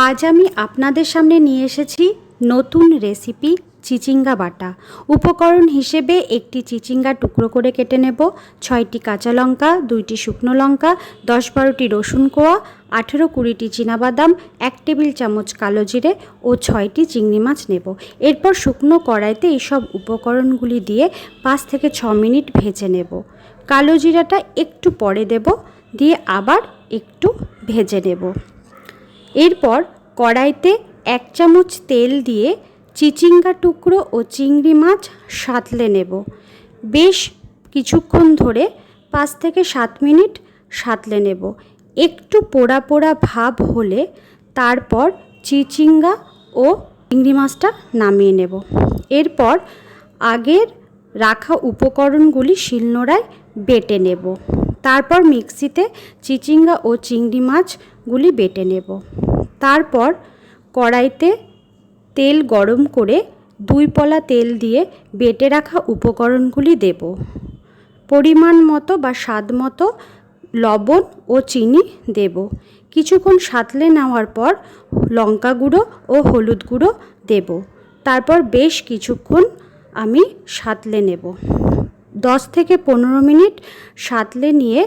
আজ আমি আপনাদের সামনে নিয়ে এসেছি নতুন রেসিপি চিচিঙ্গা বাটা। উপকরণ হিসেবে একটি চিচিঙ্গা টুকরো করে কেটে নেব, 6টি কাঁচা লঙ্কা, 2টি শুকনো লঙ্কা, 10-12টি রসুন কোয়া, 18-20টি চীনাবাদাম, 1 টেবিল চামচ কালো জিরে ও 6টি চিংড়ি মাছ নেব। এরপর শুকনো কড়াইতে এইসব উপকরণগুলি দিয়ে 5 থেকে 6 মিনিট ভেজে নেব। কালো জিরাটা একটু পরে দেব, দিয়ে আবার একটু ভেজে নেব। এরপর কড়াইতে 1 চামচ তেল দিয়ে চিচিঙ্গা টুকরো ও চিংড়ি মাছ সাঁতলে নেব। বেশ কিছুক্ষণ ধরে 5 থেকে 7 মিনিট সাঁতলে নেব। একটু পোড়া পোড়া ভাব হলে তারপর চিচিঙ্গা ও চিংড়ি মাছটা নামিয়ে নেব। এরপর আগের রাখা উপকরণগুলি শিলনোড়ায় বেটে নেব। তারপর মিক্সিতে চিচিঙ্গা ও চিংড়ি মাছগুলি বেটে নেব। তারপর কড়াইতে তেল গরম করে 2 পলা তেল দিয়ে বেটে রাখা উপকরণগুলি দেব। পরিমাণ মতো বা স্বাদ মতো লবণ ও চিনি দেব। কিছুক্ষণ সাঁতলে নেওয়ার পর লঙ্কা গুঁড়ো ও হলুদ গুঁড়ো দেব। তারপর বেশ কিছুক্ষণ আমি সাঁতলে নেব। 10 থেকে 15 মিনিট সাঁতলে নিয়ে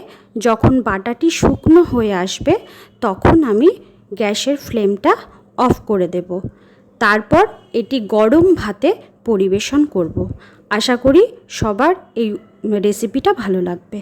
যখন বাটাটি শুকনো হয়ে আসবে তখন আমি গ্যাসের ফ্লেমটা অফ করে দেব। তারপর এটি গরম ভাতে পরিবেশন করব। আশা করি সবার এই রেসিপিটা ভালো লাগবে।